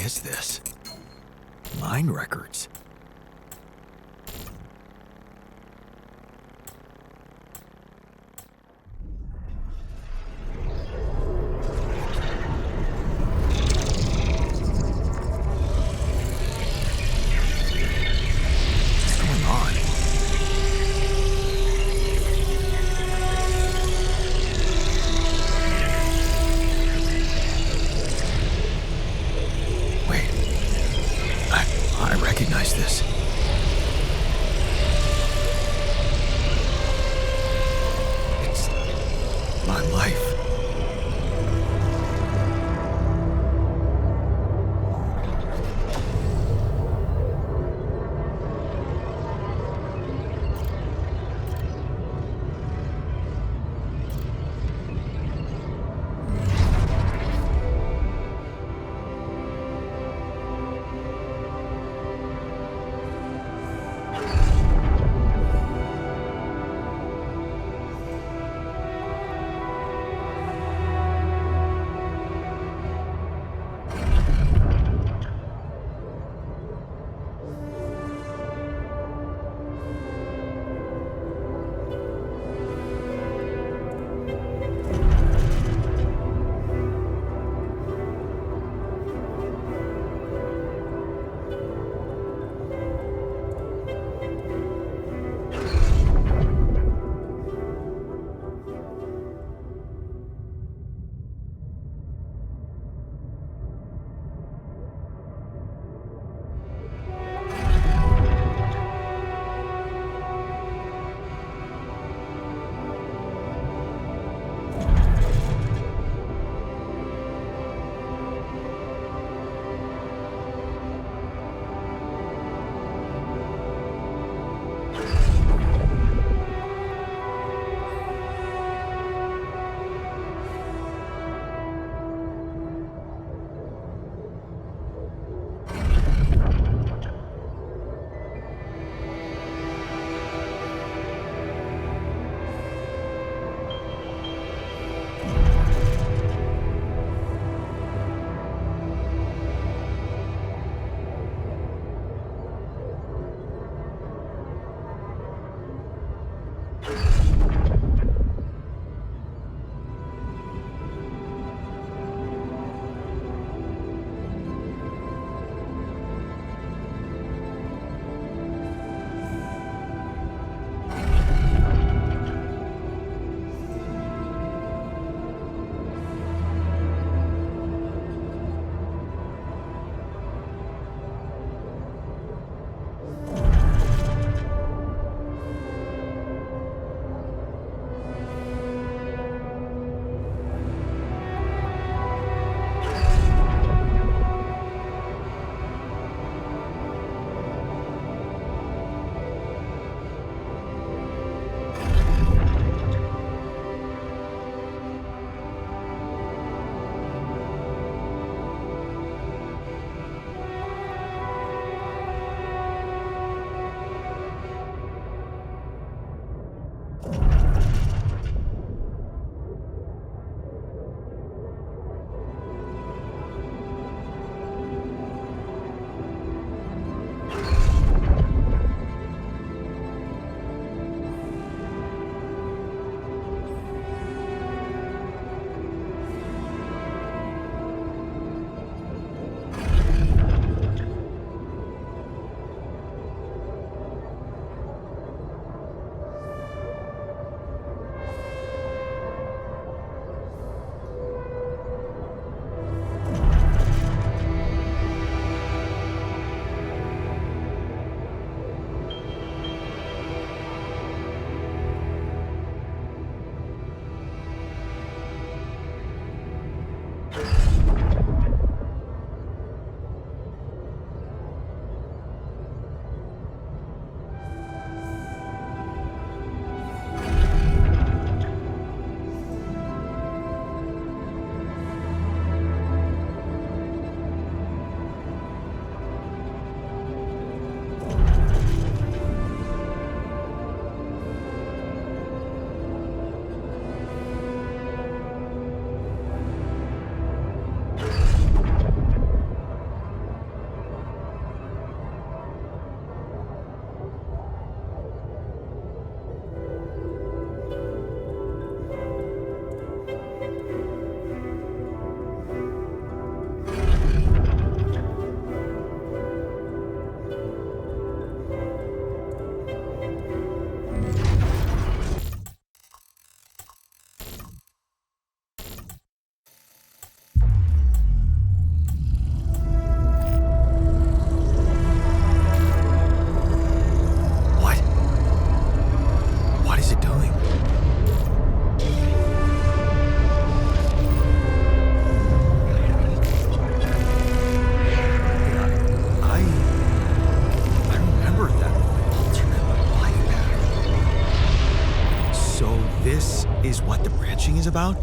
is this? Mine records. What's going on? Wait. I recognize is what the branching is about?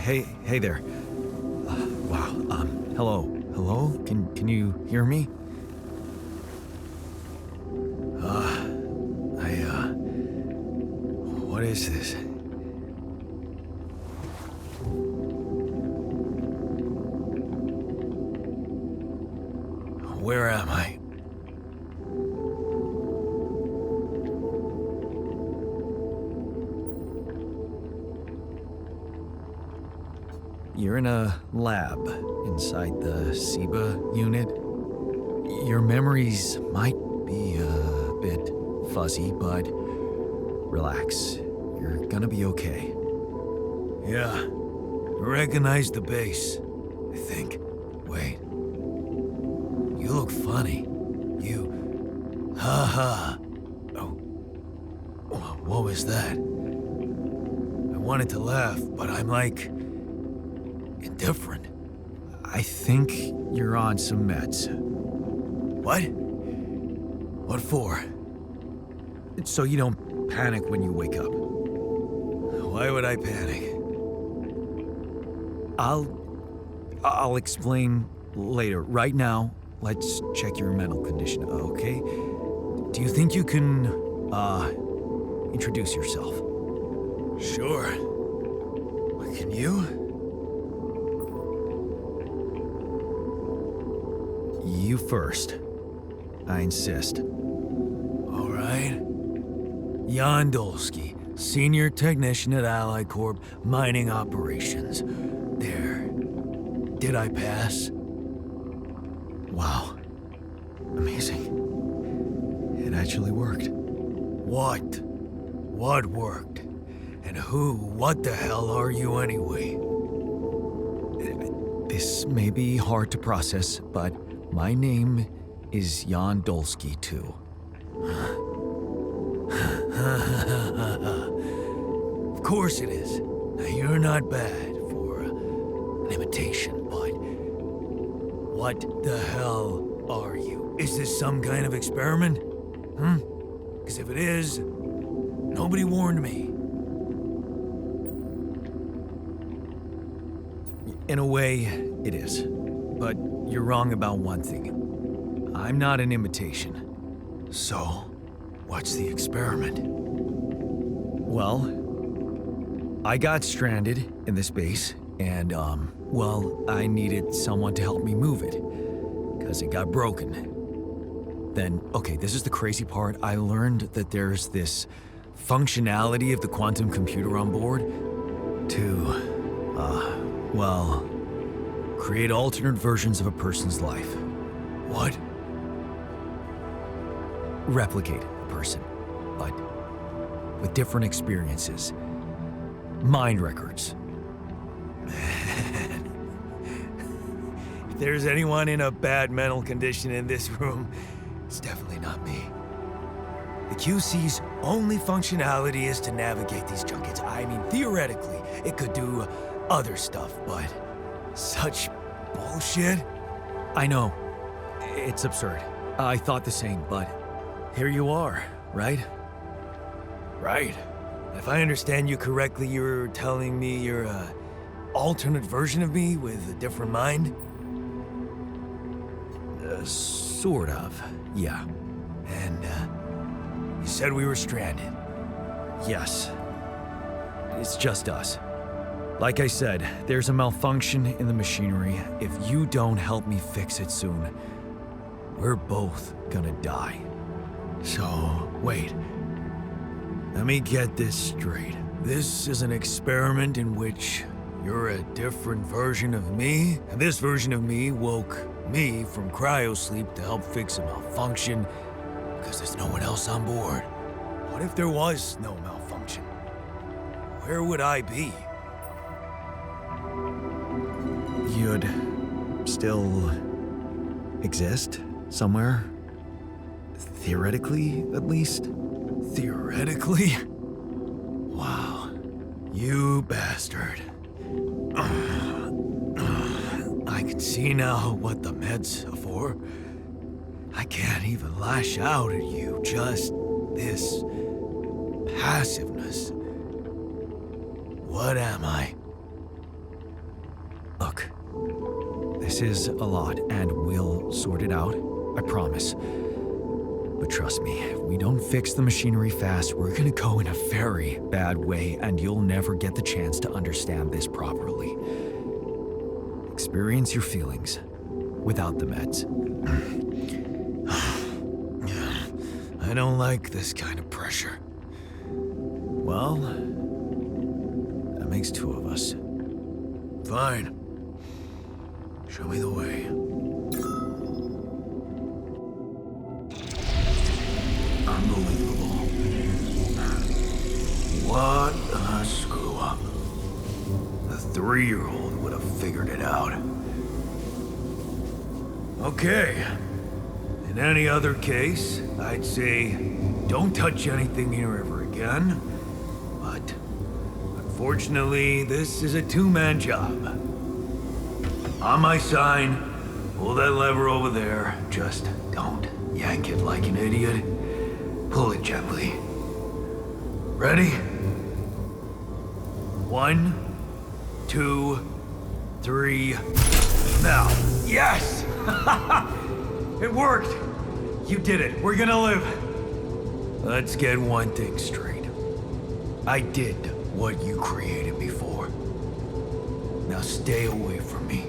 Hey there. Wow. Hello? Can you hear me? What is this? Where am I? You're in a lab inside the SIBA unit. Your memories might be a bit fuzzy, but relax. You're gonna be okay. Yeah, I recognize the base, I think. Wait. You look funny. You... Ha. Oh. What was that? I wanted to laugh, but I'm like... indifferent. I think you're on some meds. What? What for? So you don't panic when you wake up. Why would I panic? I'll explain later. Right now, let's check your mental condition, okay? Do you think you can, introduce yourself? Sure. Can you? You first. I insist. All right. Jan Dolsky, Senior Technician at Ally Corp, Mining Operations. There. Did I pass? Wow. Amazing. It actually worked. What? What worked? And what the hell are you anyway? This may be hard to process, but my name is Jan Dolsky, too. Of course it is. Now, you're not bad for an imitation, but... what the hell are you? Is this some kind of experiment? Because if it is, nobody warned me. In a way, it is. But you're wrong about one thing. I'm not an imitation. So, what's the experiment? Well, I got stranded in this base, and, I needed someone to help me move it, because it got broken. Then, okay, this is the crazy part. I learned that there's this functionality of the quantum computer on board to, create alternate versions of a person's life. What? Replicate a person, but with different experiences. Mind records. Man. If there's anyone in a bad mental condition in this room, it's definitely not me. The QC's only functionality is to navigate these junkets. I mean, theoretically, it could do other stuff, but such bullshit? I know. It's absurd. I thought the same, but here you are, right? Right. If I understand you correctly, you're telling me you're an alternate version of me with a different mind? Sort of, yeah. And, you said we were stranded. Yes. It's just us. Like I said, there's a malfunction in the machinery. If you don't help me fix it soon, we're both gonna die. So, wait. Let me get this straight. This is an experiment in which you're a different version of me, and this version of me woke me from cryosleep to help fix a malfunction because there's no one else on board. What if there was no malfunction? Where would I be? You'd still exist somewhere? Theoretically, at least? Theoretically? Wow. You bastard. I can see now what the meds are for. I can't even lash out at you, just this passiveness. What am I? Look, this is a lot, and we'll sort it out. I promise. But trust me, if we don't fix the machinery fast, we're gonna go in a very bad way, and you'll never get the chance to understand this properly. Experience your feelings without the meds. I don't like this kind of pressure. Well, that makes two of us. Fine. Show me the way. Unbelievable. What a screw up. A 3-year-old would have figured it out. Okay. In any other case, I'd say don't touch anything here ever again. But unfortunately, this is a two-man job. On my sign, pull that lever over there. Just don't yank it like an idiot. Pull it gently. Ready? 1, 2, 3. Now. Yes! It worked! You did it. We're gonna live. Let's get one thing straight. I did what you created before. Now stay away from me.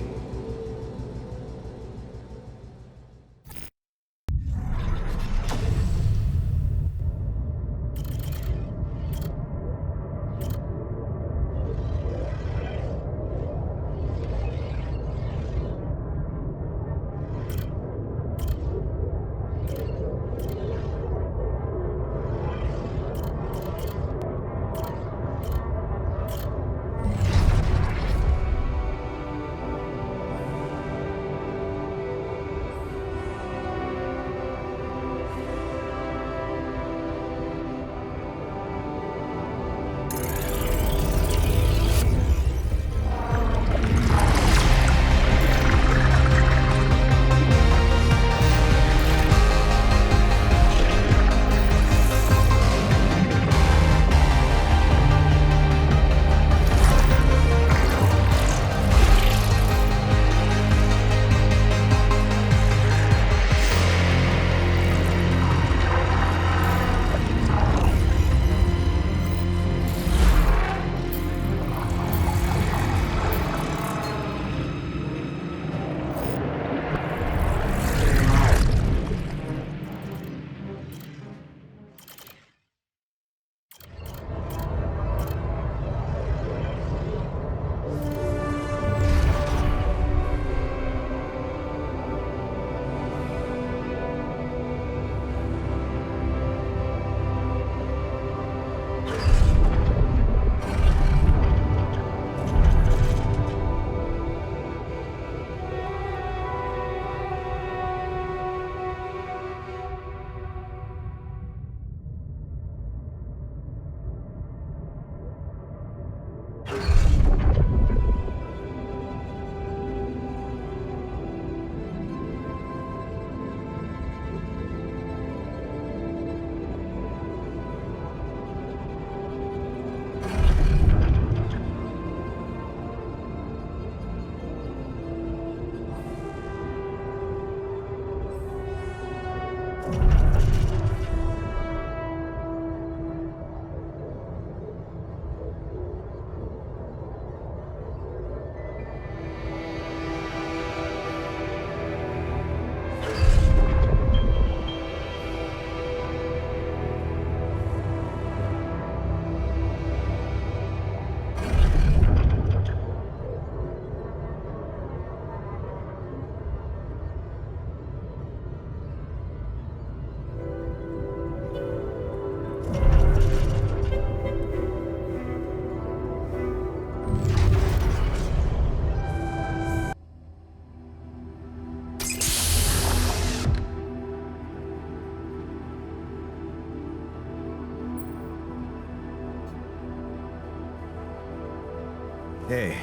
Hey,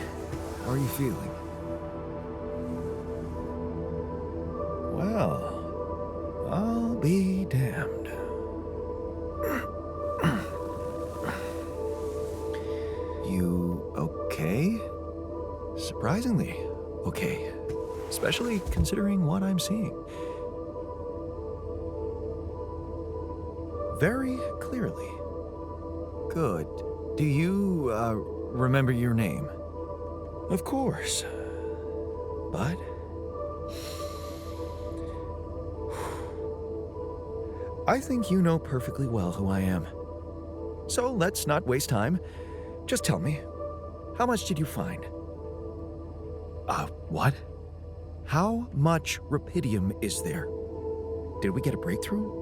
how are you feeling? Well, I'll be damned. You okay? surprisingly okay, especially considering what I'm seeing. Very clearly. Good. Do you, remember your name? Of course. But... I think you know perfectly well who I am. So let's not waste time. Just tell me, how much did you find? What? How much rupidium is there? Did we get a breakthrough?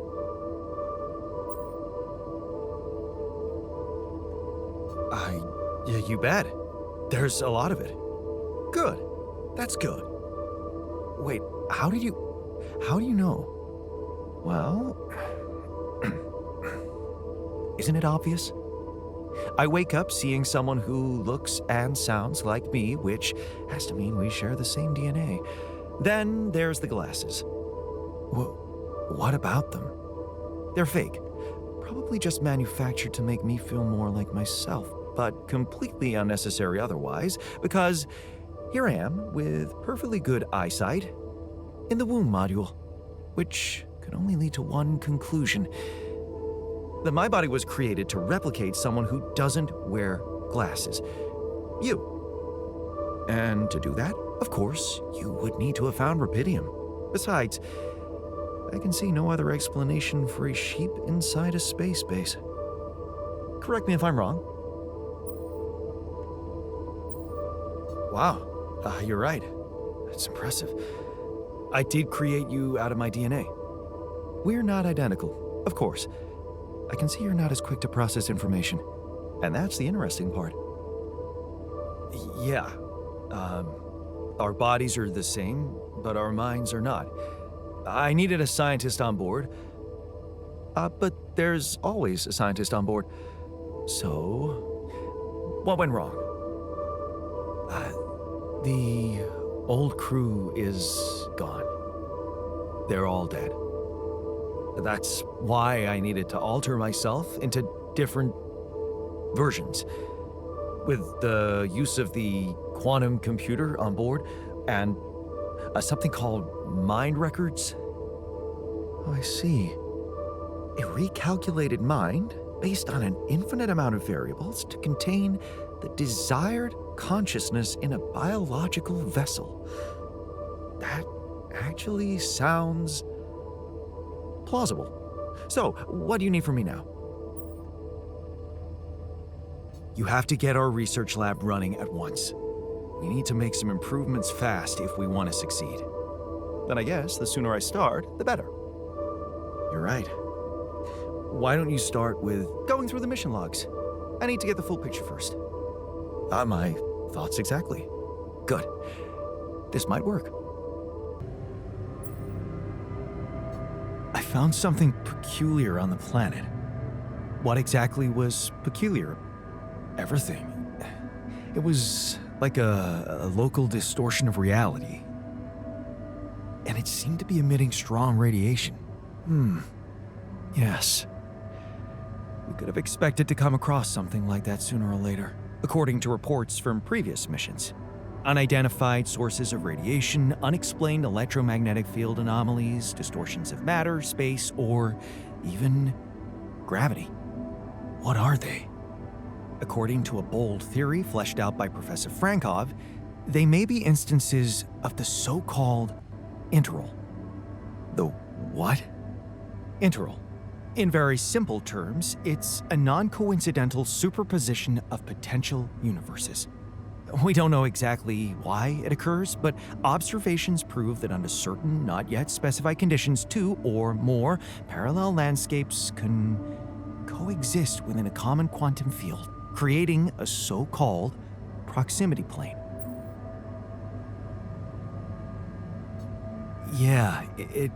Yeah, you bet. There's a lot of it. Good. That's good. Wait, how do you know? Well, isn't it obvious? I wake up seeing someone who looks and sounds like me, which has to mean we share the same DNA. Then there's the glasses. What about them? They're fake. Probably just manufactured to make me feel more like myself, but completely unnecessary otherwise, because here I am with perfectly good eyesight in the womb module, which could only lead to one conclusion: that my body was created to replicate someone who doesn't wear glasses. You. And to do that, of course, you would need to have found rupidium. Besides, I can see no other explanation for a sheep inside a space base. Correct me if I'm wrong. Wow, you're right. That's impressive. I did create you out of my DNA. We're not identical, of course. I can see you're not as quick to process information, and that's the interesting part. Yeah, our bodies are the same, but our minds are not. I needed a scientist on board, but there's always a scientist on board. So, what went wrong? The old crew is gone. They're all dead. That's why I needed to alter myself into different versions. With the use of the quantum computer on board and something called mind records. Oh, I see. A recalculated mind based on an infinite amount of variables to contain the desired consciousness in a biological vessel. That actually sounds plausible. So, what do you need from me now? You have to get our research lab running at once. We need to make some improvements fast if we want to succeed. Then I guess the sooner I start, the better. You're right. Why don't you start with going through the mission logs? I need to get the full picture first. My thoughts exactly. Good. This might work. I found something peculiar on the planet. What exactly was peculiar? Everything. It was like a local distortion of reality. And it seemed to be emitting strong radiation. Yes. We could have expected to come across something like that sooner or later, according to reports from previous missions. Unidentified sources of radiation, unexplained electromagnetic field anomalies, distortions of matter, space, or even gravity. What are they? According to a bold theory fleshed out by Professor Frankov, they may be instances of the so-called interval. The what? Interval. In very simple terms, it's a non-coincidental superposition of potential universes. We don't know exactly why it occurs, but observations prove that under certain, not yet specified conditions, two or more parallel landscapes can coexist within a common quantum field, creating a so-called proximity plane. Yeah, it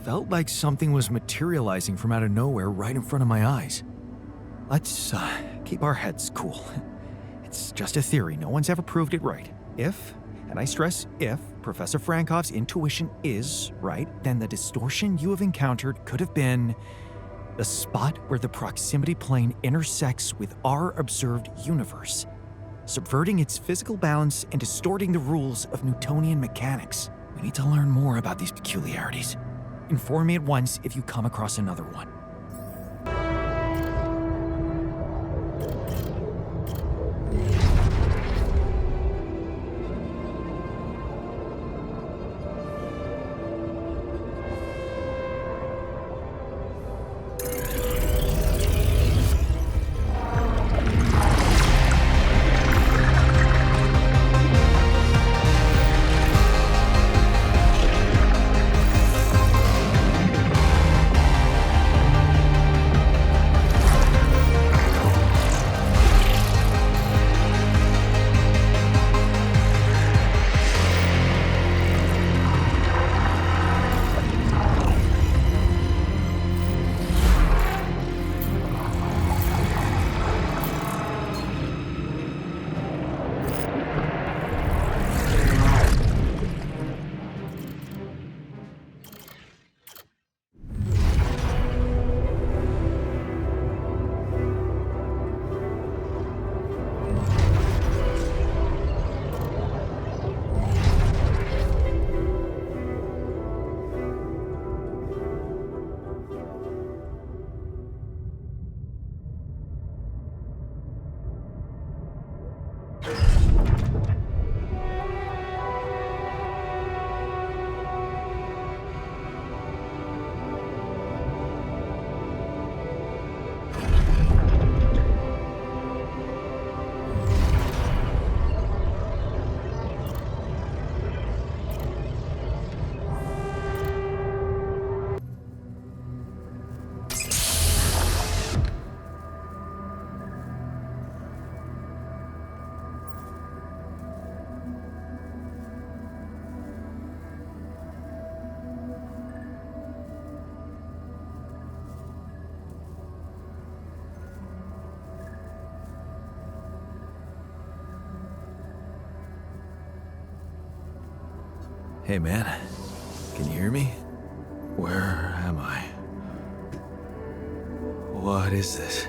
felt like something was materializing from out of nowhere right in front of my eyes. Let's keep our heads cool. It's just a theory. No one's ever proved it right. If, and I stress if, Professor Frankov's intuition is right, then the distortion you have encountered could have been the spot where the proximity plane intersects with our observed universe. subverting its physical balance and distorting the rules of Newtonian mechanics. We need to learn more about these peculiarities. Inform me at once if you come across another one. Hey man, can you hear me? Where am I? What is this?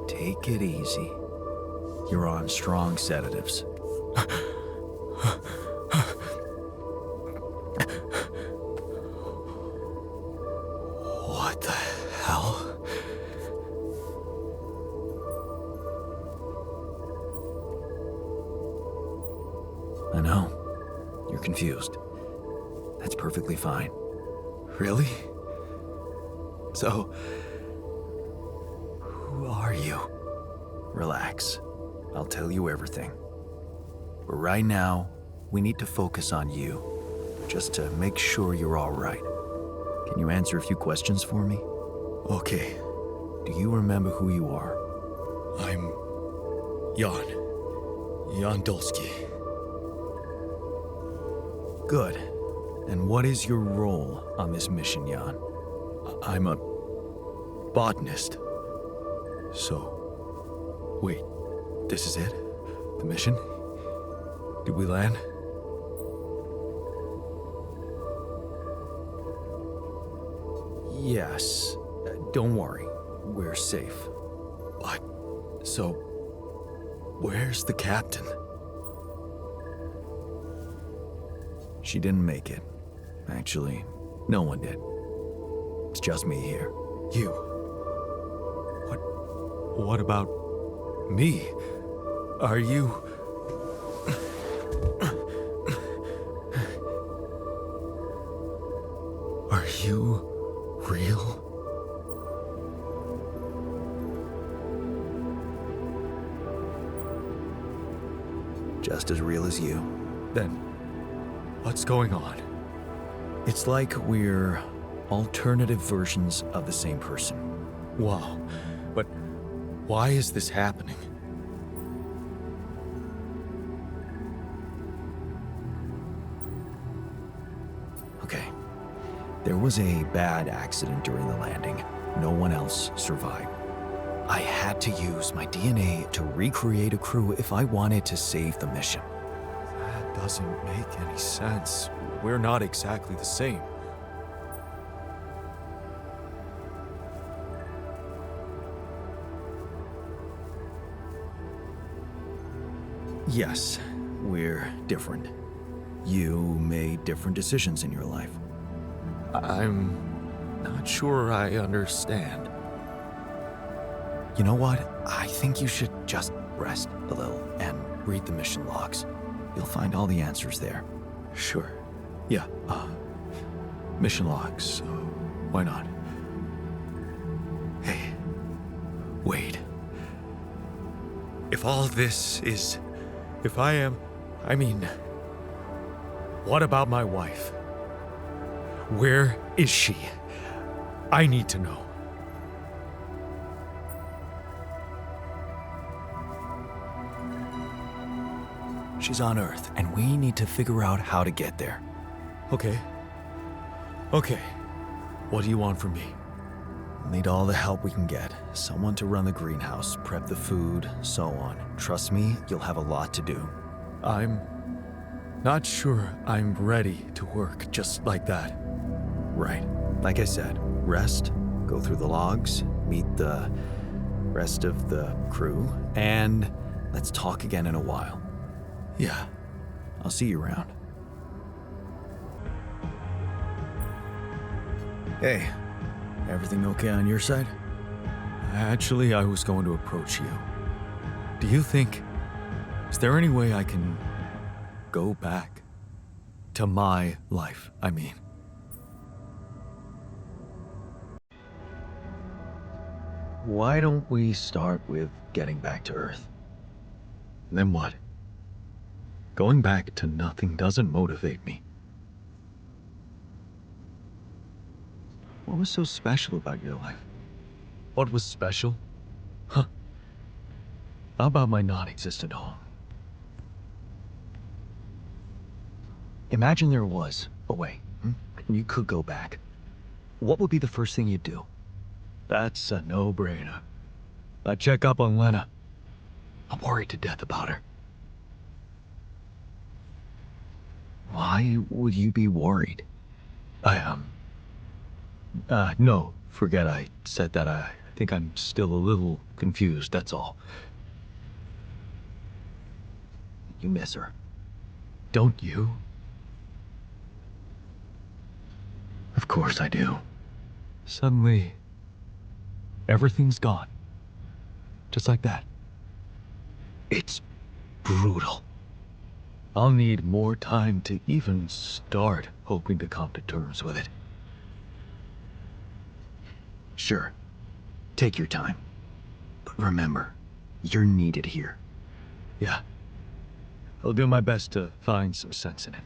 Take it easy. You're on strong sedatives. What the hell? I know. You're confused. That's perfectly fine. Really? So, who are you? Relax. I'll tell you everything. But right now, we need to focus on you, just to make sure you're all right. Can you answer a few questions for me? Okay. Do you remember who you are? I'm Jan Dolsky. Good. And what is your role on this mission, Jan? I'm a botanist. So, wait, this is it? The mission? Did we land? Yes. Don't worry. We're safe. What? So, where's the captain? She didn't make it. Actually, no one did. It's just me here. You? What about me? Are you... Are you real? Just as real as you. Then, what's going on? It's like we're alternative versions of the same person. Wow, but why is this happening? Okay. There was a bad accident during the landing. No one else survived. I had to use my DNA to recreate a crew if I wanted to save the mission. That doesn't make any sense. We're not exactly the same. Yes, we're different. You made different decisions in your life. I'm not sure I understand. You know what? I think you should just rest a little and read the mission logs. You'll find all the answers there. Sure. Yeah, mission logs. Why not? Hey, Wade. If all this is... what about my wife? Where is she? I need to know. She's on Earth, and we need to figure out how to get there. Okay. What do you want from me? We'll need all the help we can get. Someone to run the greenhouse, prep the food, so on. Trust me, you'll have a lot to do. I'm not sure I'm ready to work just like that. Right. Like I said, rest, go through the logs, meet the rest of the crew, and let's talk again in a while. Yeah, I'll see you around. Hey, everything okay on your side? Actually, I was going to approach you. Do you think... Is there any way I can go back to my life, I mean? Why don't we start with getting back to Earth? Then what? Going back to nothing doesn't motivate me. What was so special about your life? What was special? Huh. How about my non-existent home? Imagine there was a way, and you could go back. What would be the first thing you'd do? That's a no-brainer. I'd check up on Lena. I'm worried to death about her. Why would you be worried? No, forget I said that. I think I'm still a little confused, that's all. You miss her. Don't you? Of course I do. Suddenly, everything's gone. Just like that. It's brutal. I'll need more time to even start hoping to come to terms with it. Sure. Take your time. But remember, you're needed here. Yeah. I'll do my best to find some sense in it.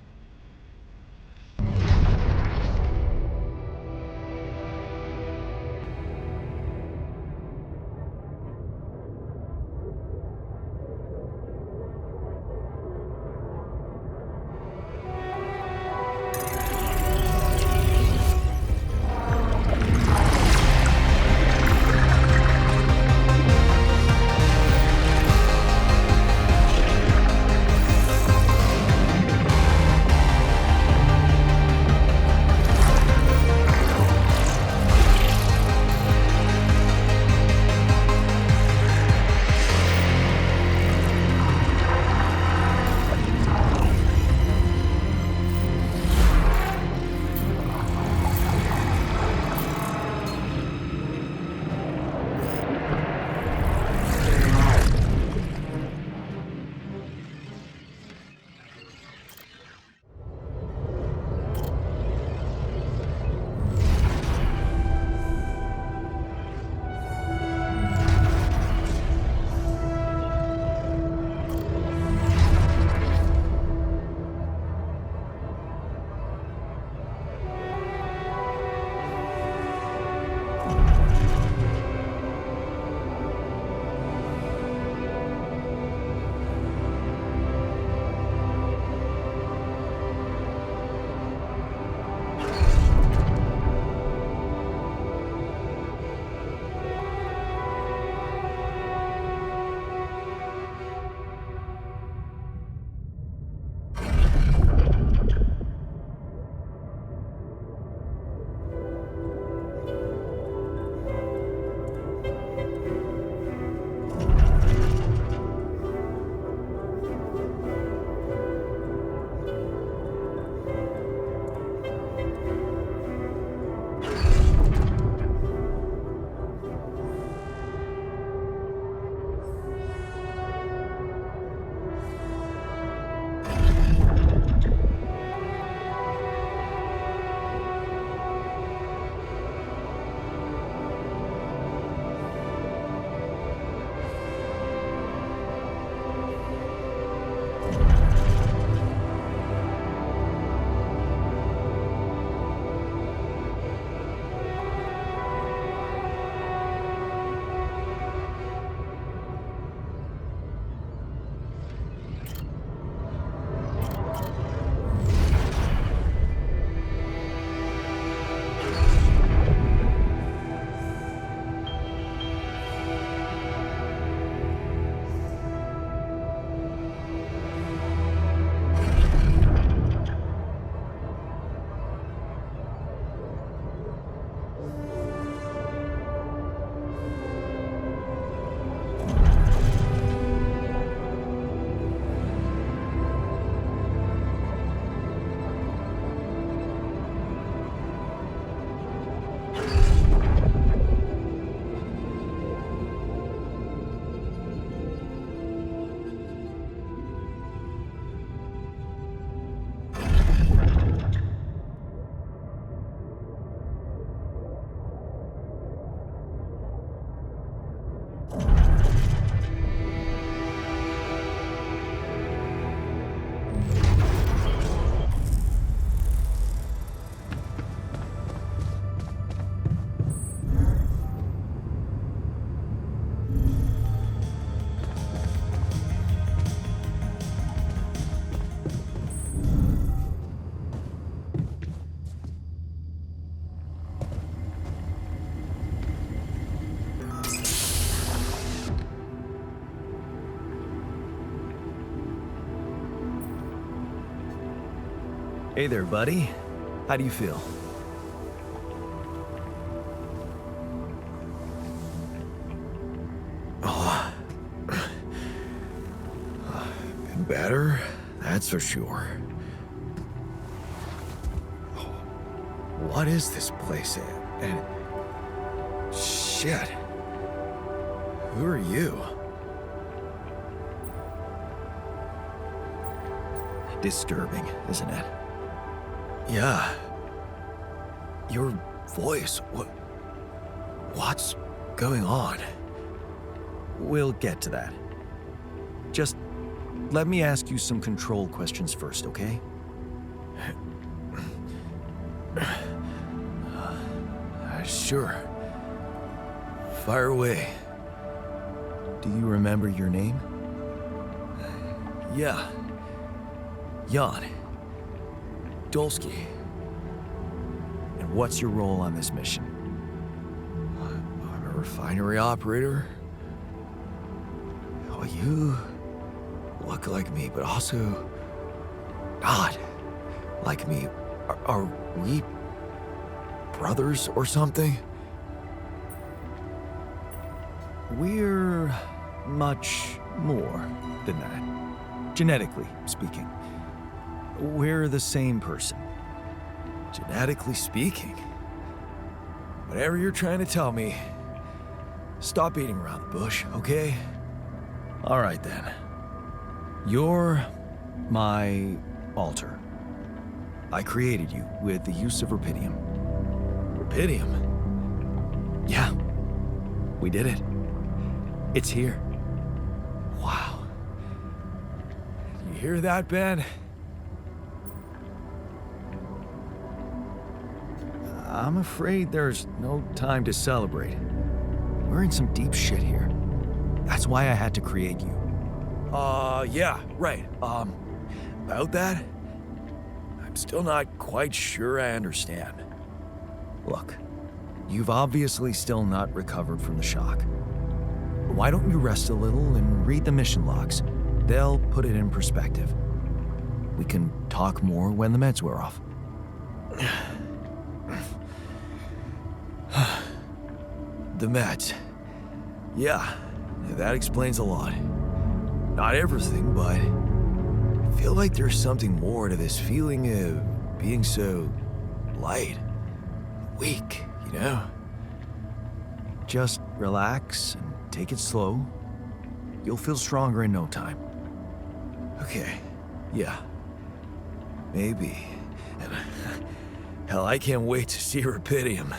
Hey there, buddy. How do you feel? Better, that's for sure. What is this place? And shit. Who are you? Disturbing, isn't it? Yeah. Your voice. What's going on? We'll get to that. Just let me ask you some control questions first, okay? Sure. Fire away. Do you remember your name? Yeah. Jan. Dolsky. And what's your role on this mission? I'm a refinery operator. Oh, you look like me, but also not like me. Are we brothers or something? We're much more than that, genetically speaking. We're the same person. Genetically speaking? Whatever you're trying to tell me, stop beating around the bush, okay? All right then. You're my alter. I created you with the use of rupidium. Rupidium? Yeah, we did it. It's here. Wow. You hear that, Ben? I'm afraid there's no time to celebrate. We're in some deep shit here. That's why I had to create you. Yeah, right. About that? I'm still not quite sure I understand. Look, you've obviously still not recovered from the shock. Why don't you rest a little and read the mission logs? They'll put it in perspective. We can talk more when the meds wear off. The meds. Yeah, that explains a lot. Not everything, but I feel like there's something more to this feeling of being so light, weak, you know? Just relax and take it slow. You'll feel stronger in no time. Okay, yeah. Maybe. And hell, I can't wait to see rupidium.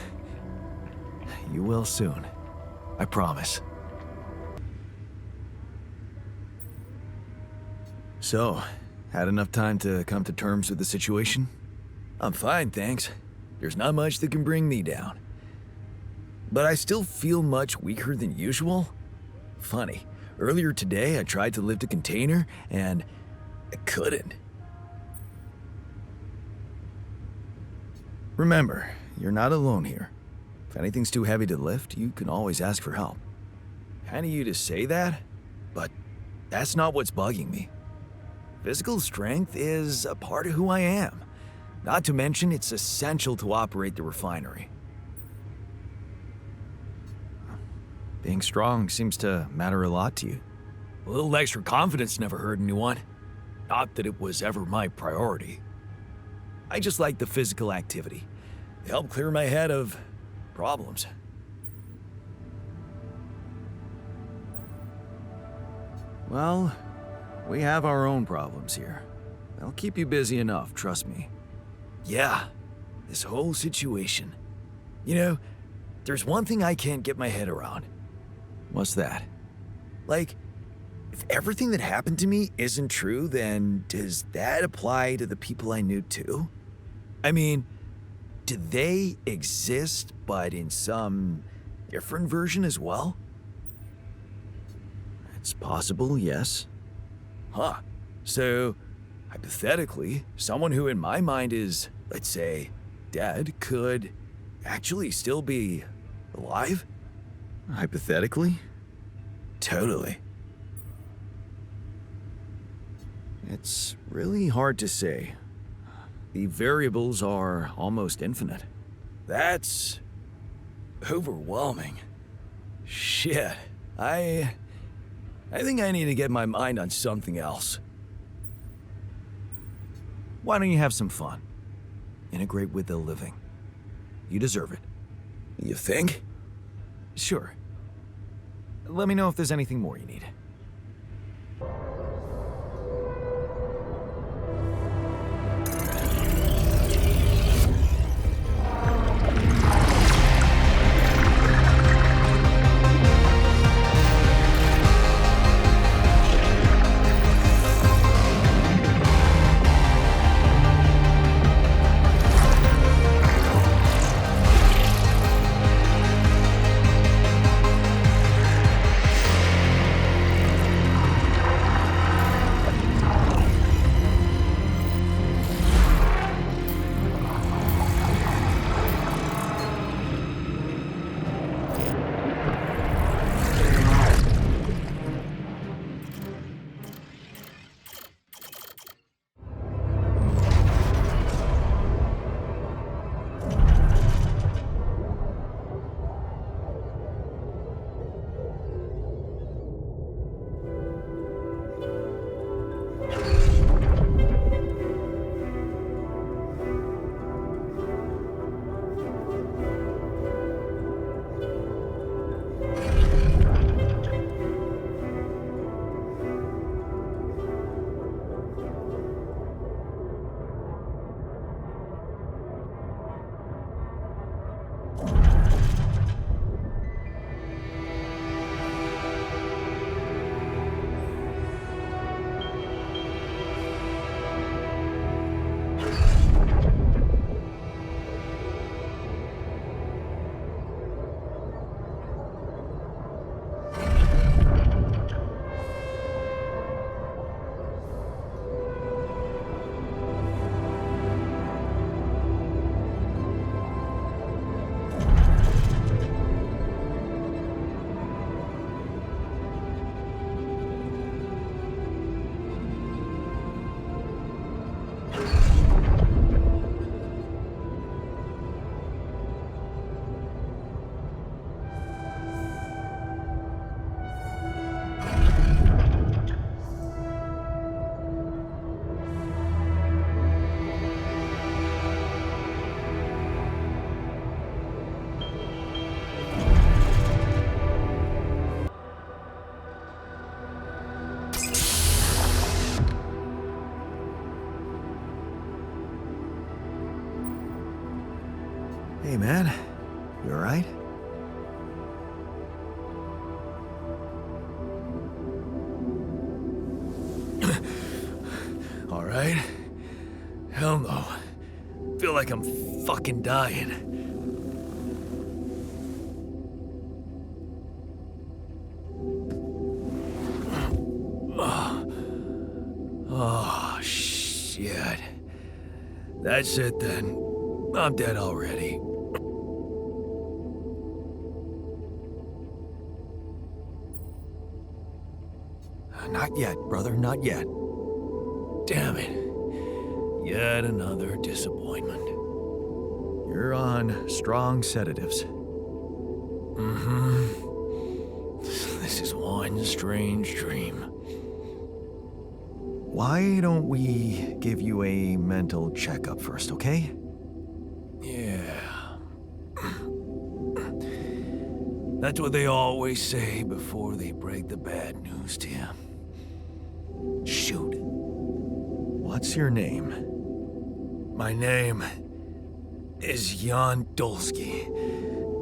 You will soon. I promise. So, had enough time to come to terms with the situation? I'm fine, thanks. There's not much that can bring me down. But I still feel much weaker than usual. Funny, earlier today I tried to lift a container and I couldn't. Remember, you're not alone here. If anything's too heavy to lift, you can always ask for help. Kind of you to say that, but that's not what's bugging me. Physical strength is a part of who I am. Not to mention, it's essential to operate the refinery. Being strong seems to matter a lot to you. A little extra confidence never hurt anyone. Not that it was ever my priority. I just like the physical activity. They help clear my head of problems. Well, we have our own problems here. They'll keep you busy enough, trust me. Yeah, this whole situation. You know, there's one thing I can't get my head around. What's that? Like, if everything that happened to me isn't true, then does that apply to the people I knew too? I mean, do they exist, but in some different version as well? It's possible, yes. Huh. So, hypothetically, someone who in my mind is, let's say, dead could actually still be alive? Hypothetically? Totally. It's really hard to say. The variables are almost infinite. That's overwhelming. Shit. I think I need to get my mind on something else. Why don't you have some fun? Integrate with the living. You deserve it. You think? Sure. Let me know if there's anything more you need. Hey, man. You alright? Alright? Hell no. Feel like I'm fucking dying. Oh, shit. That's it then. I'm dead already. Not yet, brother, not yet. Damn it. Yet another disappointment. You're on strong sedatives. This is one strange dream. Why don't we give you a mental checkup first, okay? Yeah. That's what they always say before they break the bad news to you. Shoot. What's your name? My name is Jan Dolsky,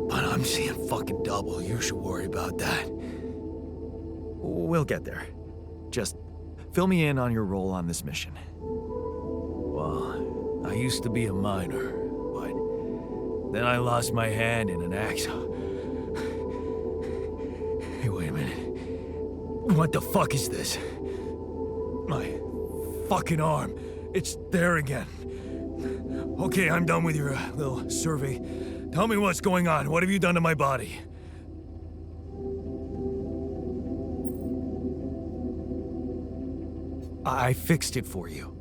but I'm seeing fucking double. You should worry about that. We'll get there. Just fill me in on your role on this mission. Well, I used to be a miner, but then I lost my hand in an accident. Hey, wait a minute. What the fuck is this? My fucking arm. It's there again. Okay, I'm done with your little survey. Tell me what's going on. What have you done to my body? I fixed it for you.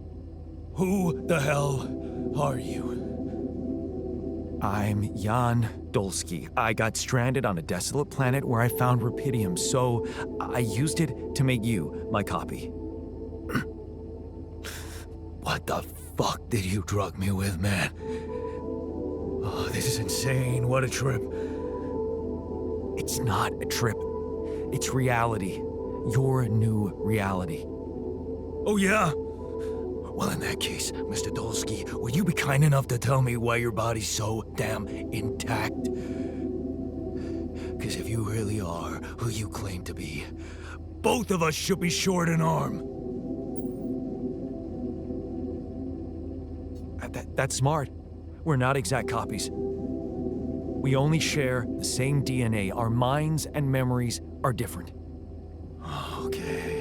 Who the hell are you? I'm Jan Dolsky. I got stranded on a desolate planet where I found rupidium, so I used it to make you my copy. What the fuck did you drug me with, man? Oh, this is insane. What a trip. It's not a trip. It's reality. Your new reality. Oh, yeah? Well, in that case, Mr. Dolsky, would you be kind enough to tell me why your body's so damn intact? Because if you really are who you claim to be, both of us should be short an arm. That's smart. We're not exact copies. We only share the same DNA. Our minds and memories are different. Okay.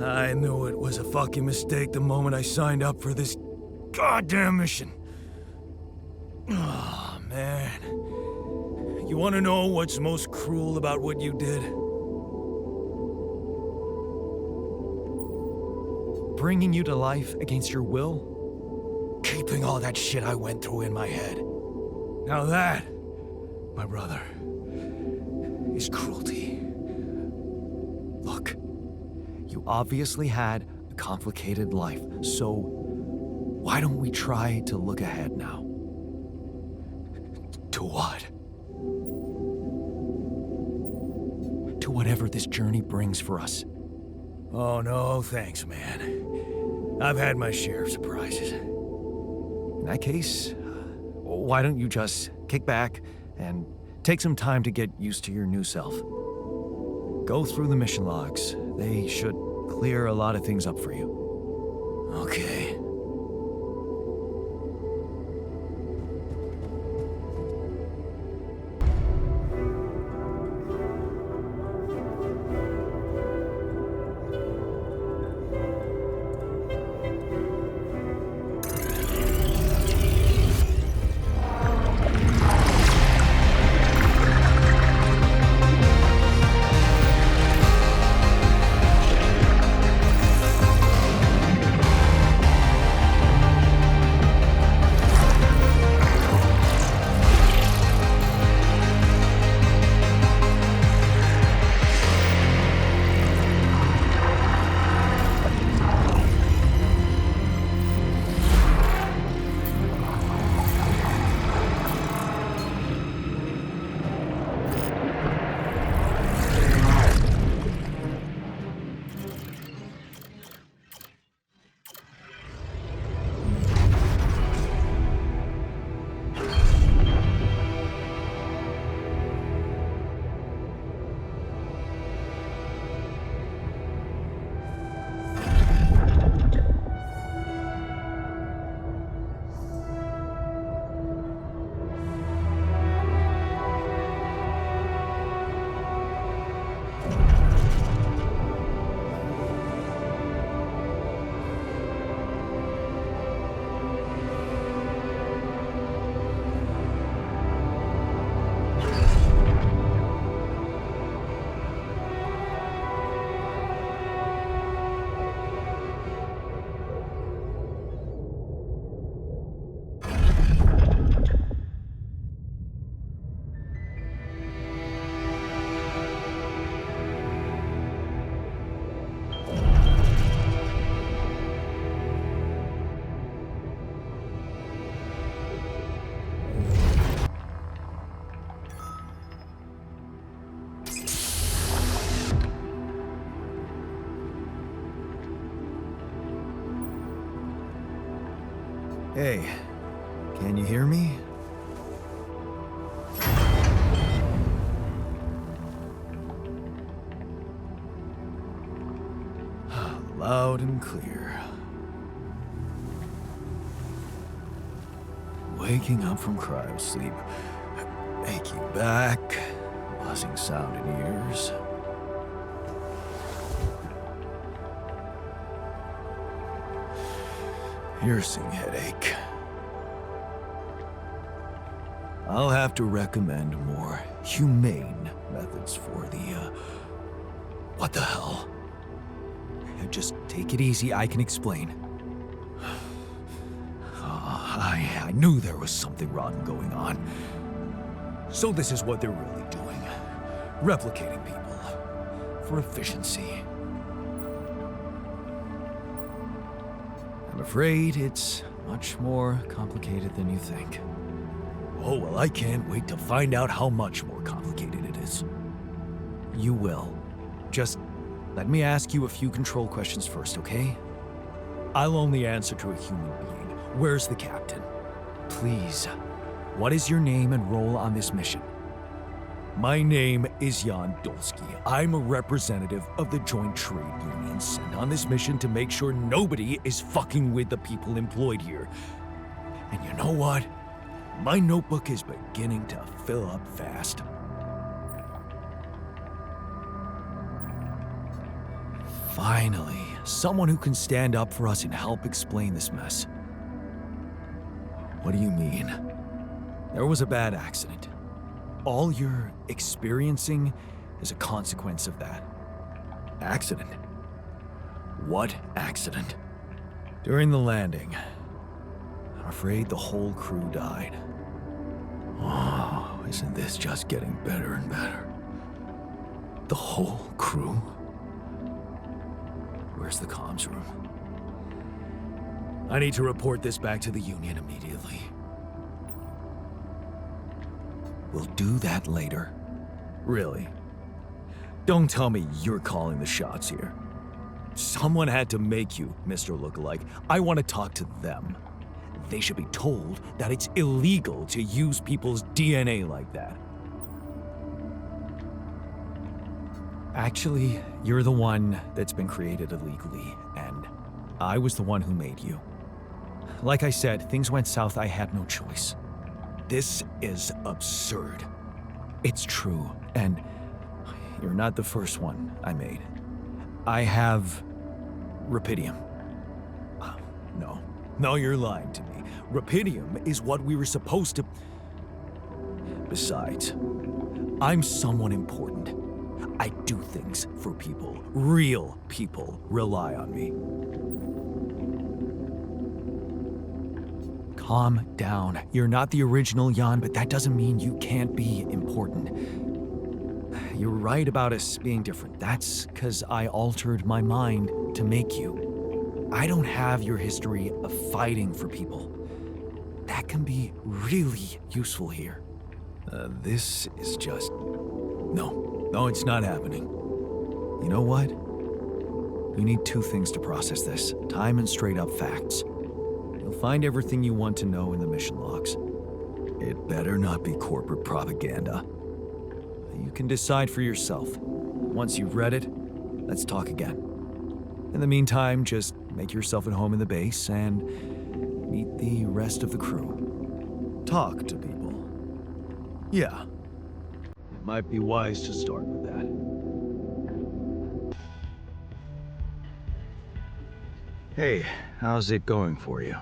I knew it was a fucking mistake the moment I signed up for this goddamn mission. Oh, man. You want to know what's most cruel about what you did? Bringing you to life against your will? Keeping all that shit I went through in my head. Now that, my brother, is cruelty. Look, you obviously had a complicated life, so why don't we try to look ahead now? To what? To whatever this journey brings for us. Oh, no, thanks, man. I've had my share of surprises. In that case, why don't you just kick back and take some time to get used to your new self? Go through the mission logs. They should clear a lot of things up for you. Okay. Hey, can you hear me? Loud and clear. Waking up from cryosleep, achy back, buzzing sound in ears. Piercing headache. I'll have to recommend more humane methods for the, what the hell? Just take it easy, I can explain. I knew there was something rotten going on. So this is what they're really doing. Replicating people. For efficiency. I'm afraid it's much more complicated than you think. Oh, well, I can't wait to find out how much more complicated it is. You will. Just let me ask you a few control questions first, okay? I'll only answer to a human being. Where's the captain? Please. What is your name and role on this mission? My name is Jan Dolsky. I'm a representative of the Joint Trade Union sent on this mission to make sure nobody is fucking with the people employed here. And you know what? My notebook is beginning to fill up fast. Finally, someone who can stand up for us and help explain this mess. What do you mean? There was a bad accident. All you're experiencing is a consequence of that. Accident? What accident? During the landing, I'm afraid the whole crew died. Oh, isn't this just getting better and better? The whole crew? Where's the comms room? I need to report this back to the Union immediately. We'll do that later. Really? Don't tell me you're calling the shots here. Someone had to make you, Mr. Lookalike. I want to talk to them. They should be told that it's illegal to use people's DNA like that. Actually, you're the one that's been created illegally, and I was the one who made you. Like I said, things went south, I had no choice. This is absurd. It's true, and you're not the first one I made. I have Rapidium. No, you're lying to me. Rapidium is what we were supposed to... Besides, I'm someone important. I do things for people. Real people rely on me. Calm down. You're not the original Jan, but that doesn't mean you can't be important. You're right about us being different. That's because I altered my mind to make you. I don't have your history of fighting for people. That can be really useful here. This is just... No, it's not happening. You know what? We need two things to process this. Time and straight-up facts. You'll find everything you want to know in the mission logs. It better not be corporate propaganda. You can decide for yourself. Once you've read it, let's talk again. In the meantime, just make yourself at home in the base and meet the rest of the crew. Talk to people. Yeah. It might be wise to start with that. Hey, how's it going for you?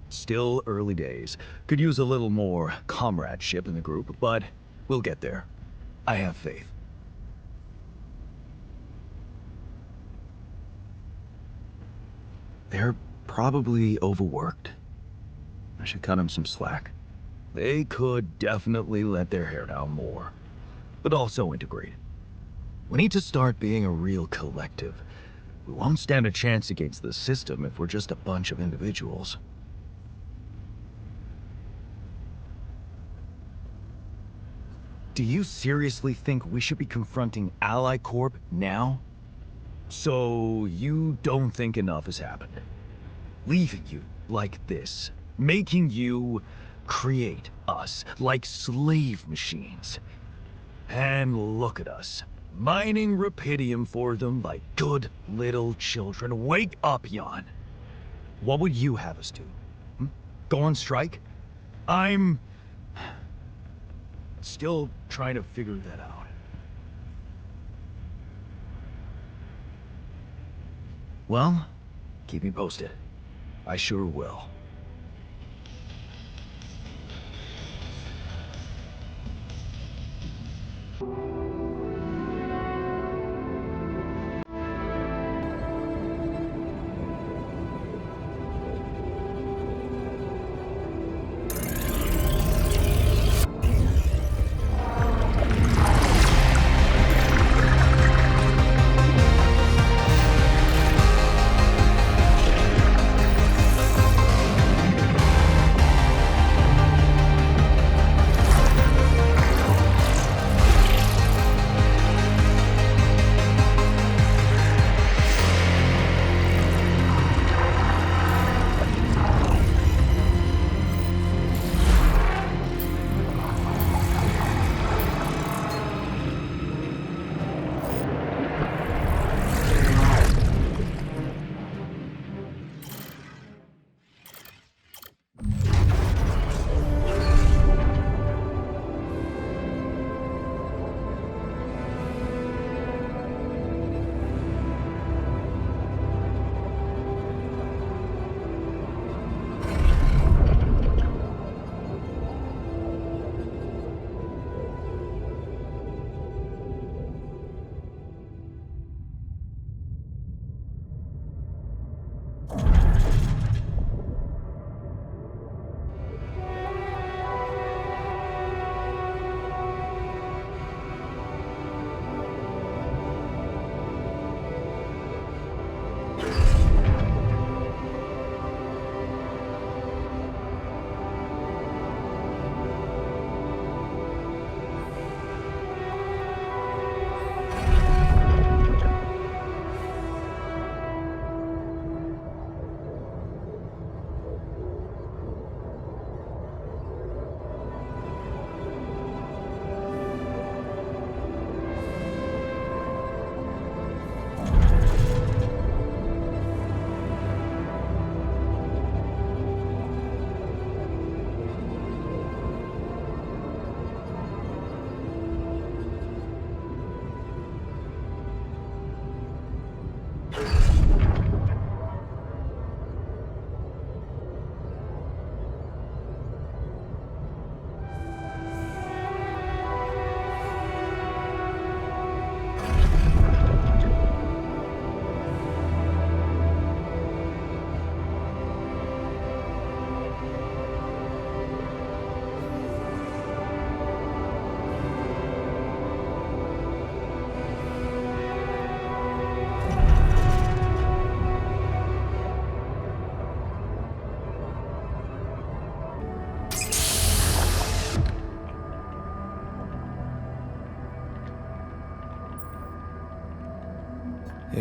Still early days. Could use a little more comradeship in the group, but we'll get there. I have faith. They're probably overworked. I should cut them some slack. They could definitely let their hair down more, but also integrate. We need to start being a real collective. We won't stand a chance against the system if we're just a bunch of individuals. Do you seriously think we should be confronting Ally Corp now? So you don't think enough has happened? Leaving you like this, making you create us like slave machines. And look at us, mining Rapidium for them like good little children. Wake up, Jan. What would you have us do? Go on strike? I'm still trying to figure that out. Well, keep me posted. I sure will.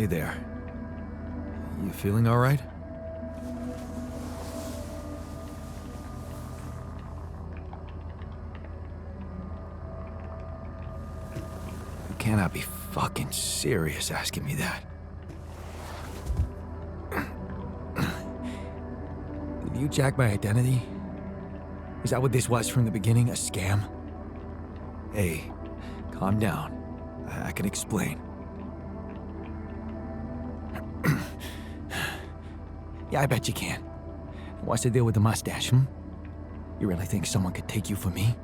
Hey there. You feeling all right? You cannot be fucking serious asking me that. Did you jack my identity? Is that what this was from the beginning? A scam? Hey, calm down. I can explain. Yeah, I bet you can. What's the deal with the mustache, hmm? You really think someone could take you for me?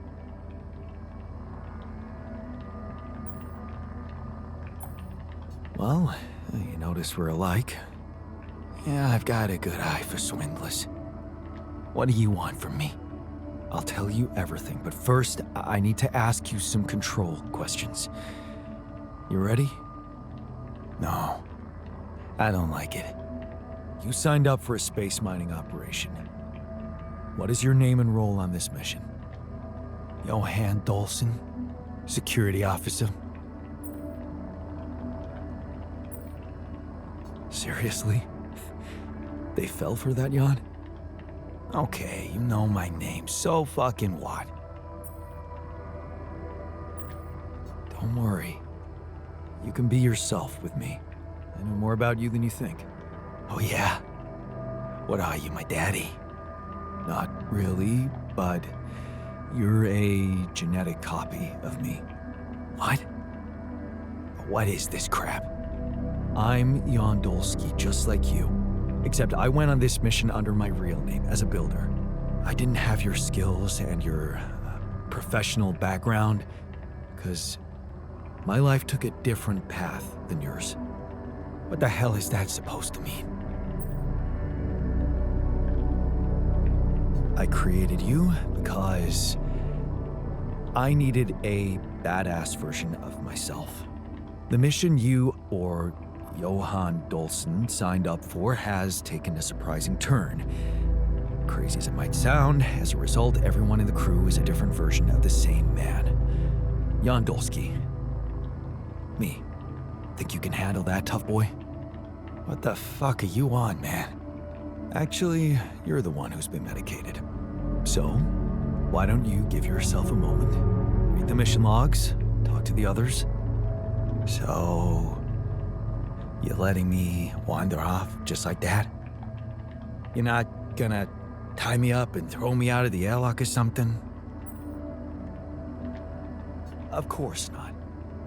Well, you notice we're alike. Yeah, I've got a good eye for swindlers. What do you want from me? I'll tell you everything, but first, I need to ask you some control questions. You ready? No, I don't like it. You signed up for a space mining operation. What is your name and role on this mission? Johan Dolson, security officer. Seriously? They fell for that, Jan? Okay, you know my name, so fucking what? Don't worry. You can be yourself with me. I know more about you than you think. Oh yeah? What are you, my daddy? Not really, but you're a genetic copy of me. What? What is this crap? I'm Jan Dolsky, just like you. Except I went on this mission under my real name, as a builder. I didn't have your skills and your professional background, because my life took a different path than yours. What the hell is that supposed to mean? I created you because I needed a badass version of myself. The mission you, or Johan Dolson, signed up for has taken a surprising turn. Crazy as it might sound, as a result, everyone in the crew is a different version of the same man. Jan Dolsky. Me. Think you can handle that, tough boy? What the fuck are you on, man? Actually, you're the one who's been medicated. So, why don't you give yourself a moment? Read the mission logs, talk to the others. So, you're letting me wander off just like that? You're not gonna tie me up and throw me out of the airlock or something? Of course not.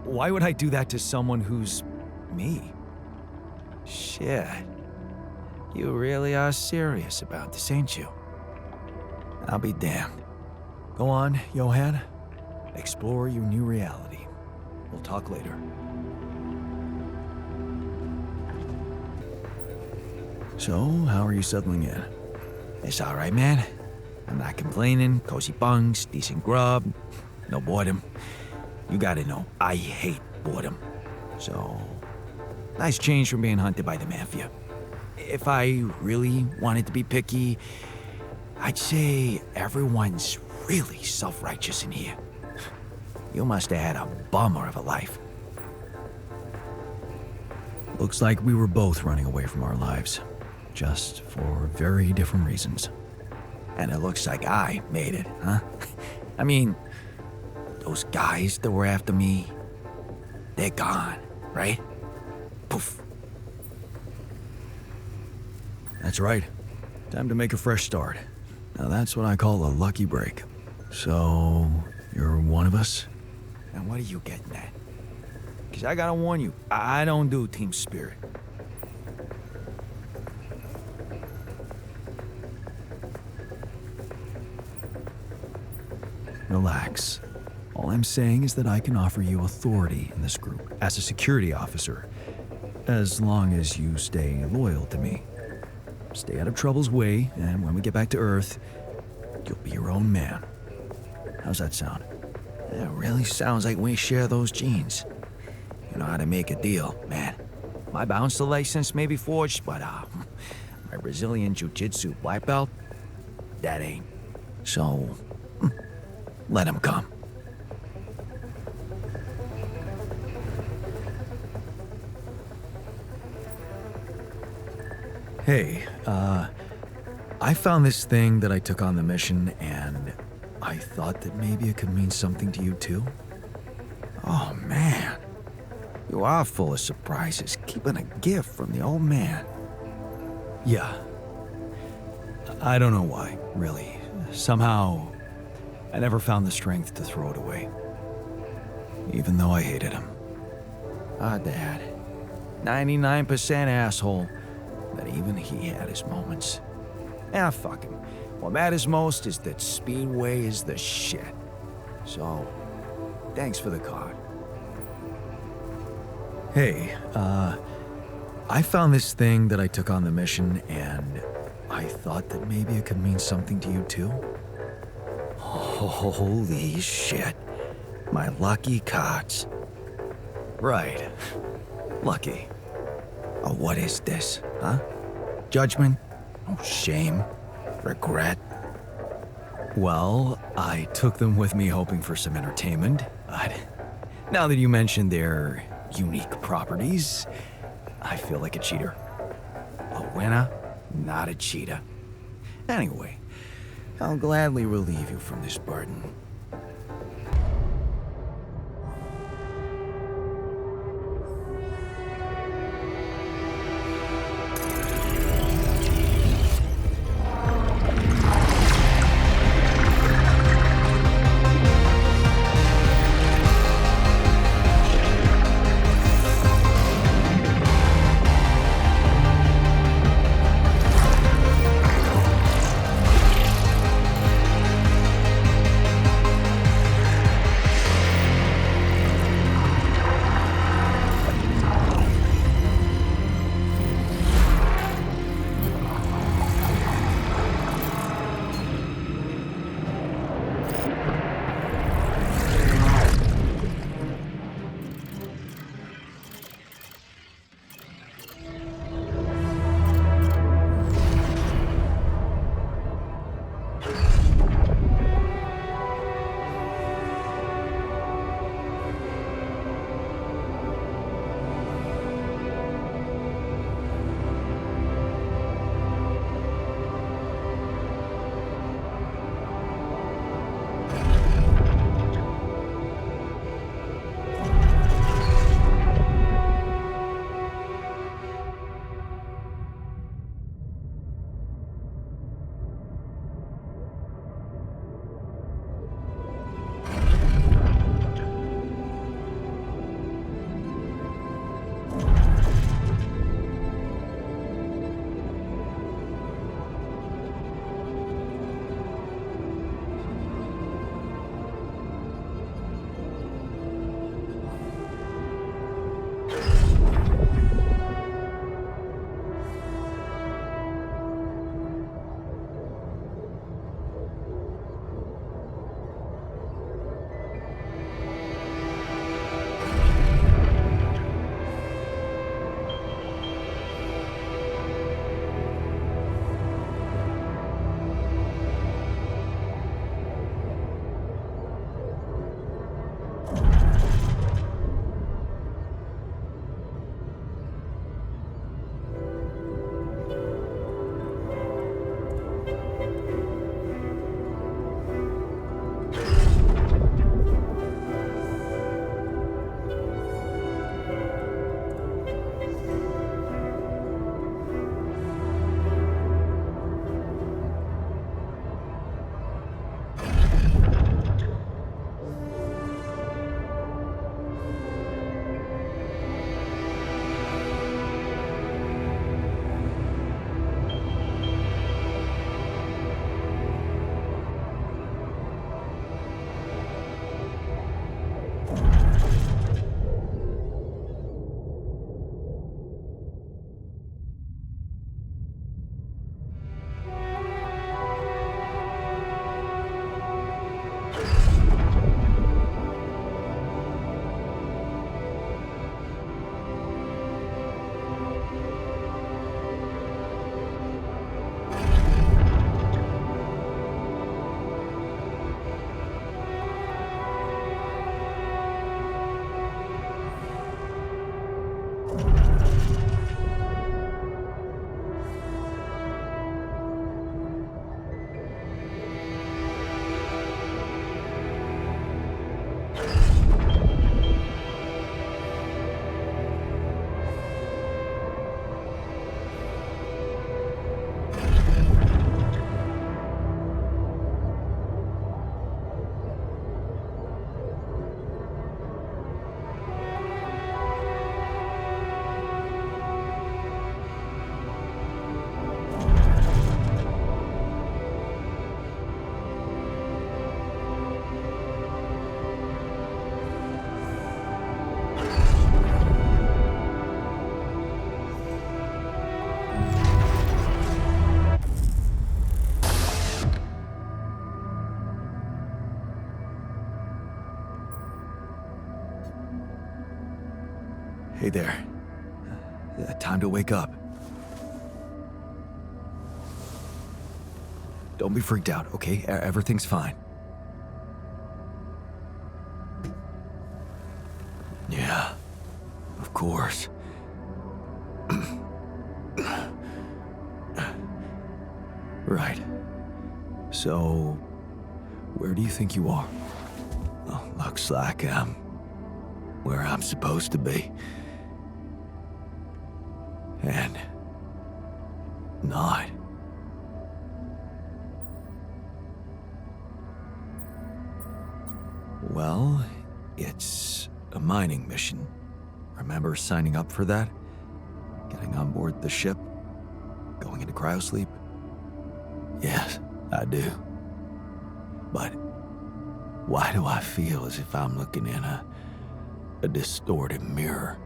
Why would I do that to someone who's me? Shit. You really are serious about this, ain't you? I'll be damned. Go on, Johan. Explore your new reality. We'll talk later. So, how are you settling in? It's all right, man. I'm not complaining. Cozy bunks, decent grub, no boredom. You gotta know, I hate boredom. So, nice change from being hunted by the mafia. If I really wanted to be picky, I'd say everyone's really self-righteous in here. You must have had a bummer of a life. Looks like we were both running away from our lives, just for very different reasons. And it looks like I made it, huh? I mean, those guys that were after me, they're gone, right? Poof. That's right. Time to make a fresh start. Now that's what I call a lucky break. So, you're one of us? And what are you getting at? Because I gotta warn you, I don't do team spirit. Relax. All I'm saying is that I can offer you authority in this group as a security officer, as long as you stay loyal to me. Stay out of trouble's way, and when we get back to Earth, you'll be your own man. How's that sound? It really sounds like we share those genes. You know how to make a deal, man. My bouncer license may be forged, but my Brazilian Jiu-Jitsu black belt, that ain't. So, let him come. Hey, I found this thing that I took on the mission, and I thought that maybe it could mean something to you too. Oh, man. You are full of surprises, keeping a gift from the old man. Yeah. I don't know why, really. Somehow, I never found the strength to throw it away. Even though I hated him. Ah, Dad. 99% asshole, but even he had his moments. Ah, fuck him. What matters most is that Speedway is the shit. So, thanks for the card. Hey, I found this thing that I took on the mission, and I thought that maybe it could mean something to you too. Holy shit. My lucky cards. Right. Lucky. Oh, what is this, huh? Judgment? Oh, shame? Regret? Well, I took them with me hoping for some entertainment, but now that you mentioned their unique properties, I feel like a cheater. A winner, not a cheater. Anyway, I'll gladly relieve you from this burden. there. Time to wake up. Don't be freaked out, okay? Everything's fine. Yeah, of course. Right. So, where do you think you are? Well, looks like I'm where I'm supposed to be. And not. Well, it's a mining mission. Remember signing up for that? Getting on board the ship? Going into cryosleep? Yes, I do. But why do I feel as if I'm looking in a distorted mirror?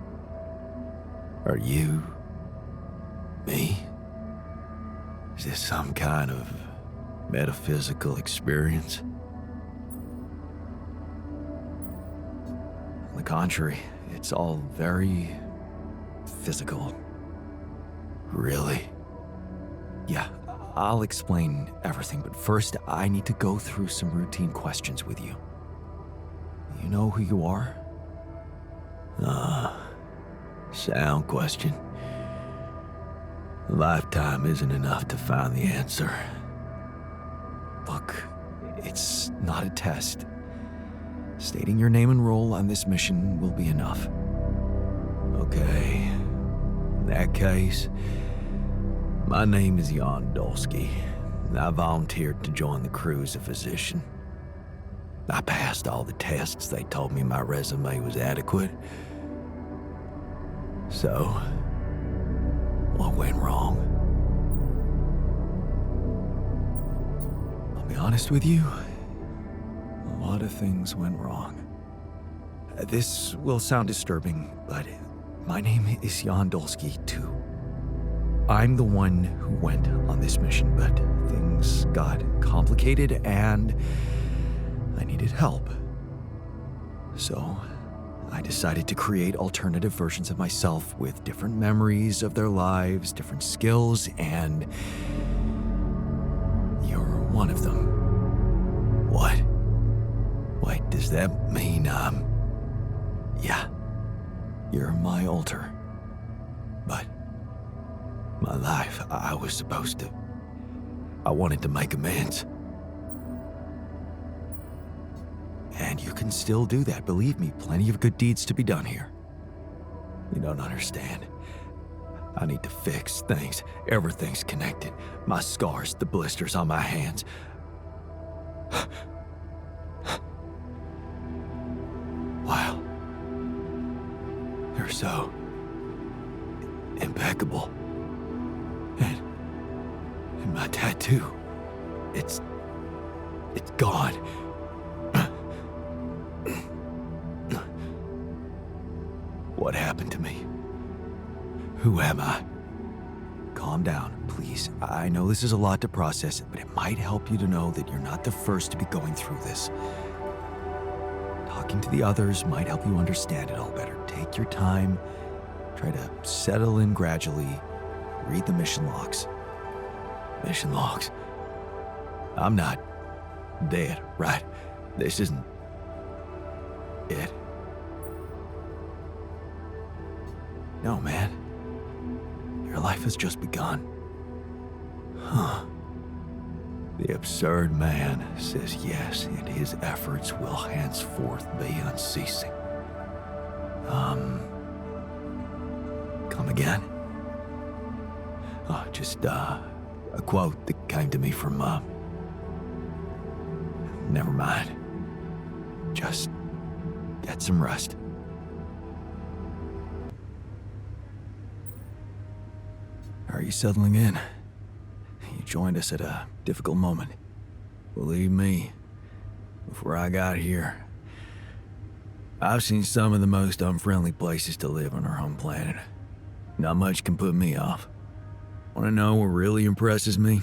Are you me? Is this some kind of metaphysical experience? On the contrary, it's all very physical. Really? Yeah, I'll explain everything, but first I need to go through some routine questions with you. You know who you are? Sound question. A lifetime isn't enough to find the answer. Look, it's not a test. Stating your name and role on this mission will be enough. Okay. In that case, my name is Jan Dolsky, and I volunteered to join the crew as a physician. I passed all the tests. They told me my resume was adequate. So, what went wrong? I'll be honest with you, a lot of things went wrong. This will sound disturbing, but my name is Jan Dolsky too. I'm the one who went on this mission, but things got complicated and I needed help. So, I decided to create alternative versions of myself with different memories of their lives, different skills, and you're one of them. What? Wait, does that mean yeah, you're my alter. But my life, I wanted to make amends. And you can still do that, believe me, plenty of good deeds to be done here. You don't understand. I need to fix things. Everything's connected. My scars, the blisters on my hands. Wow. They're so impeccable. And my tattoo, it's gone. What happened to me? Who am I? Calm down, please. I know this is a lot to process, but it might help you to know that you're not the first to be going through this. Talking to the others might help you understand it all better. Take your time. Try to settle in gradually. Read the mission logs. Mission logs? I'm not dead, right? This isn't it. No, man. Your life has just begun. Huh. The absurd man says yes, and his efforts will henceforth be unceasing. Come again? Oh, just, a quote that came to me from, never mind. Just get some rest. Are you settling in? You joined us at a difficult moment. Believe me, before I got here, I've seen some of the most unfriendly places to live on our home planet. Not much can put me off. Want to know what really impresses me?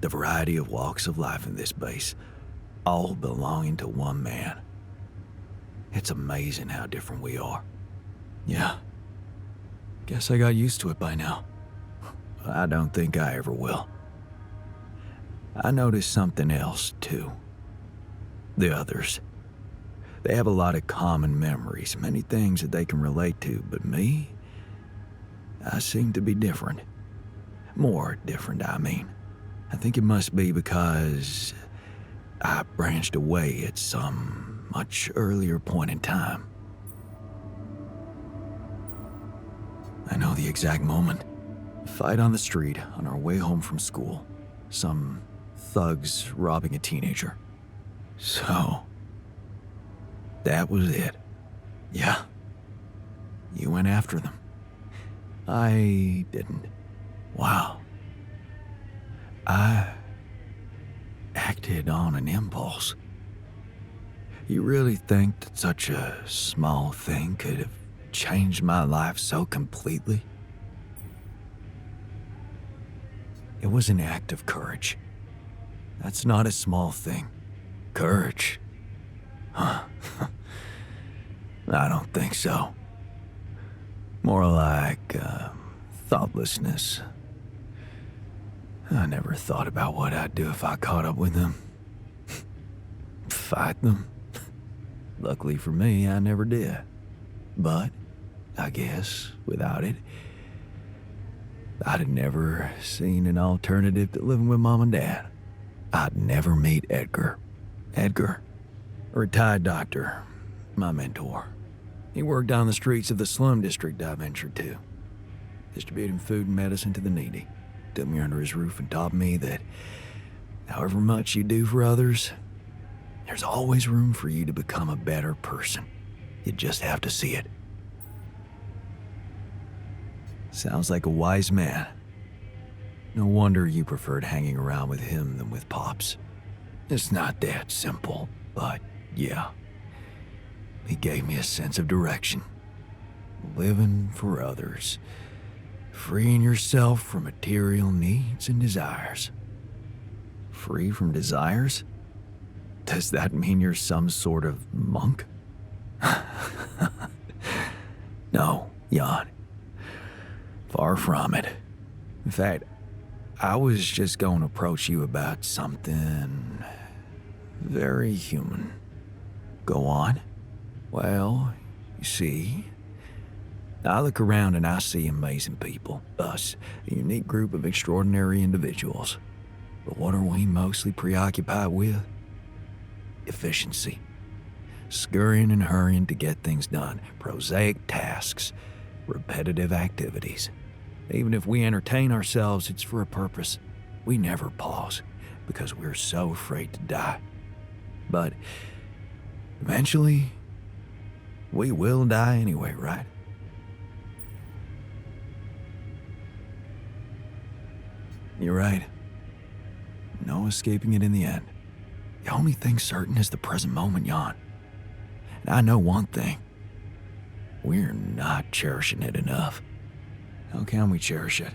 The variety of walks of life in this base, all belonging to one man. It's amazing how different we are. Yeah. Guess I got used to it by now. I don't think I ever will. I noticed something else, too. The others. They have a lot of common memories, many things that they can relate to, but me? I seem to be different. More different, I mean. I think it must be because I branched away at some much earlier point in time. I know the exact moment. A fight on the street on our way home from school. Some thugs robbing a teenager. So, that was it. Yeah. You went after them. I didn't. Wow. I acted on an impulse. You really think that such a small thing could have changed my life so completely? It was an act of courage. That's not a small thing. Courage. Huh. I don't think so. More like thoughtlessness. I never thought about what I'd do if I caught up with them. Fight them. Luckily for me, I never did. But, I guess, without it, I'd have never seen an alternative to living with Mom and Dad. I'd never meet Edgar. Edgar, a retired doctor, my mentor. He worked on the streets of the slum district I ventured to, distributing food and medicine to the needy. Took me under his roof and taught me that however much you do for others, there's always room for you to become a better person. You just have to see it. Sounds like a wise man. No wonder you preferred hanging around with him than with Pops. It's not that simple, but yeah. He gave me a sense of direction. Living for others. Freeing yourself from material needs and desires. Free from desires? Does that mean you're some sort of monk? No, Jan. Far from it. In fact, I was just going to approach you about something very human. Go on. Well, you see, I look around and I see amazing people. Us, a unique group of extraordinary individuals. But what are we mostly preoccupied with? Efficiency. Scurrying and hurrying to get things done. Prosaic tasks. Repetitive activities. Even if we entertain ourselves, it's for a purpose. We never pause because we're so afraid to die. But eventually, we will die anyway, right? You're right. No escaping it in the end. The only thing certain is the present moment, Jan. And I know one thing. We're not cherishing it enough. How can we cherish it?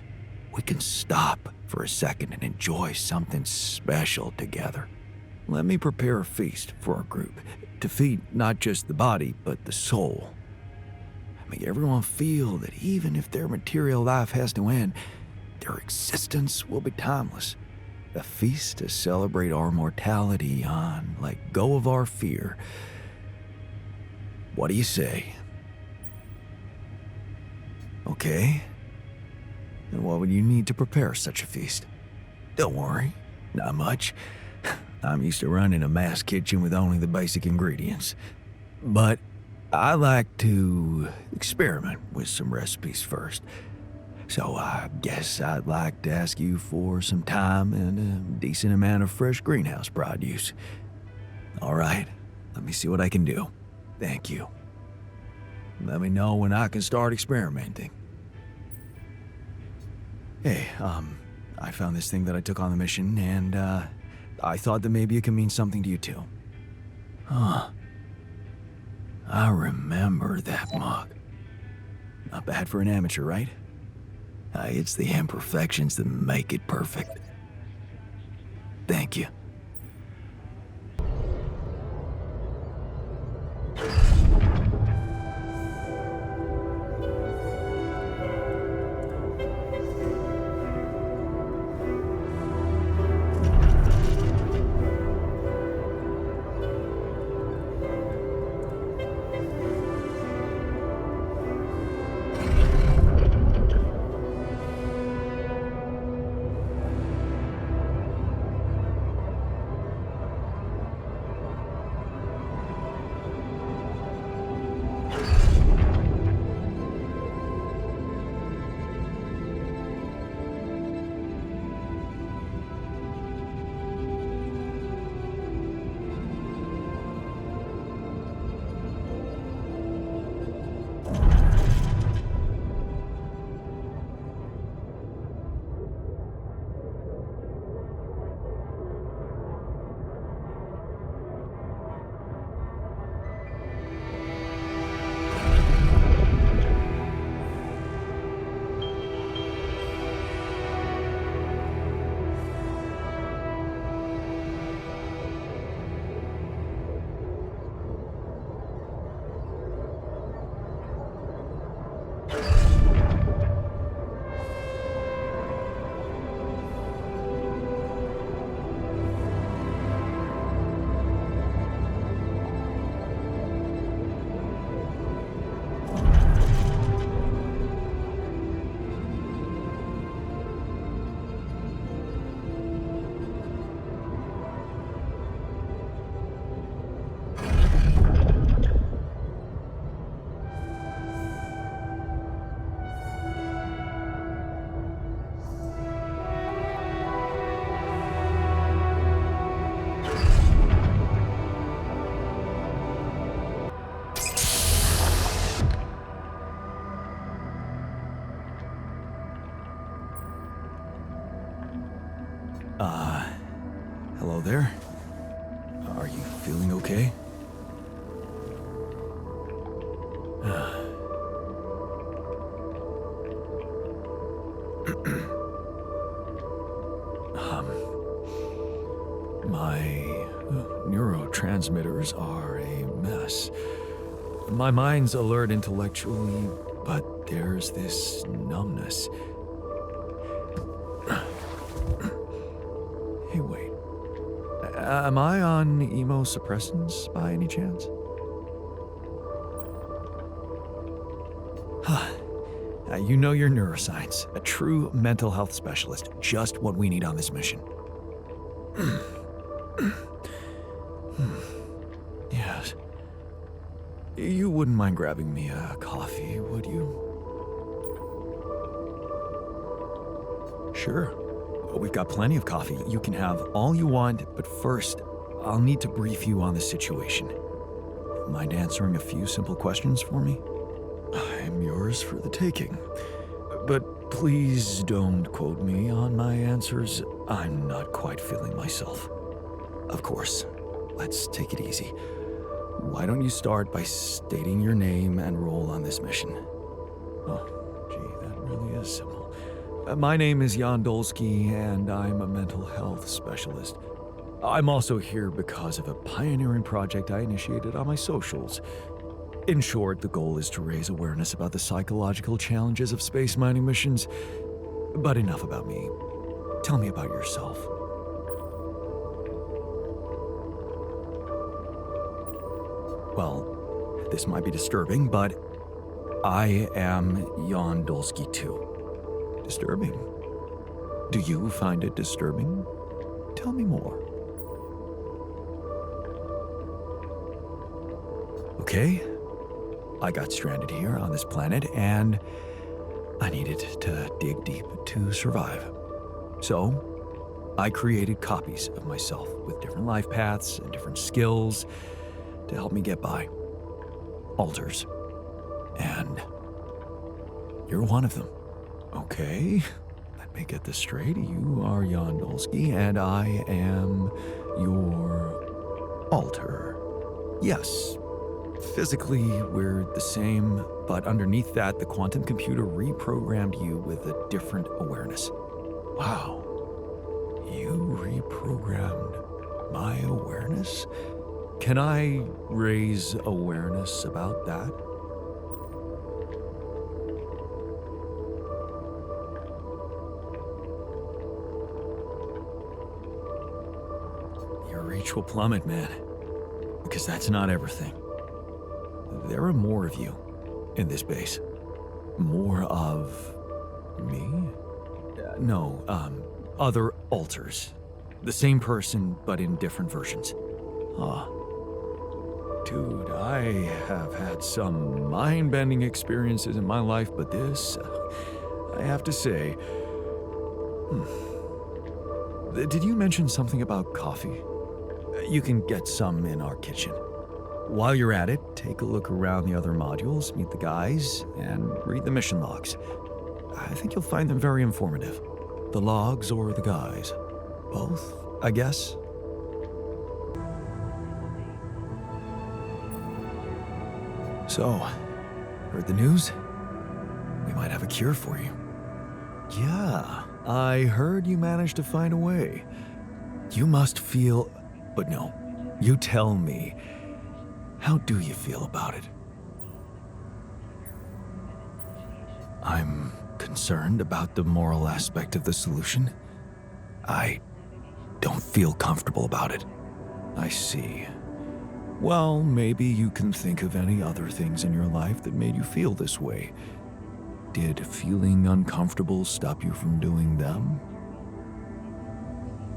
We can stop for a second and enjoy something special together. Let me prepare a feast for our group to feed not just the body, but the soul. Make everyone feel that even if their material life has to end, their existence will be timeless. A feast to celebrate our mortality on, let go of our fear. What do you say? Okay. And what would you need to prepare such a feast? Don't worry, not much. I'm used to running a mass kitchen with only the basic ingredients. But I like to experiment with some recipes first. So I guess I'd like to ask you for some time and a decent amount of fresh greenhouse produce. All right, let me see what I can do. Thank you. Let me know when I can start experimenting. Hey, I found this thing that I took on the mission, and I thought that maybe it could mean something to you too. Huh. I remember that mug. Not bad for an amateur, right? It's the imperfections that make it perfect. Thank you. Hello there? Are you feeling okay? My neurotransmitters are a mess. My mind's alert intellectually, but there's this numbness. Hey, wait. Am I on immunosuppressants by any chance? You know your neuroscience. A true mental health specialist. Just what we need on this mission. Yes. You wouldn't mind grabbing me a coffee, would you? Sure. We've got plenty of coffee. You can have all you want, but first, I'll need to brief you on the situation. Mind answering a few simple questions for me? I'm yours for the taking. But please don't quote me on my answers. I'm not quite feeling myself. Of course. Let's take it easy. Why don't you start by stating your name and role on this mission? Oh, gee, that really is simple. My name is Jan Dolsky, and I'm a mental health specialist. I'm also here because of a pioneering project I initiated on my socials. In short, the goal is to raise awareness about the psychological challenges of space mining missions. But enough about me. Tell me about yourself. Well, this might be disturbing, but I am Jan Dolsky too. Disturbing? Do you find it disturbing? Tell me more. Okay. I got stranded here on this planet, and I needed to dig deep to survive. So, I created copies of myself with different life paths and different skills to help me get by. Alters. And you're one of them. Okay, let me get this straight. You are Jan Dolsky, and I am your alter. Yes. Physically, we're the same, but underneath that, the quantum computer reprogrammed you with a different awareness. Wow. You reprogrammed my awareness? Can I raise awareness about that? Your reach will plummet, man. Because that's not everything. There are more of you in this base. More of me? No, other alters. The same person, but in different versions. Dude, I have had some mind-bending experiences in my life, but this, I have to say... Did you mention something about coffee? You can get some in our kitchen. While you're at it, take a look around the other modules, meet the guys, and read the mission logs. I think you'll find them very informative. The logs or the guys? Both, I guess? So, heard the news? We might have a cure for you. Yeah, I heard you managed to find a way. You must feel... But no, you tell me. How do you feel about it? I'm concerned about the moral aspect of the solution. I don't feel comfortable about it. I see. Well, maybe you can think of any other things in your life that made you feel this way. Did feeling uncomfortable stop you from doing them?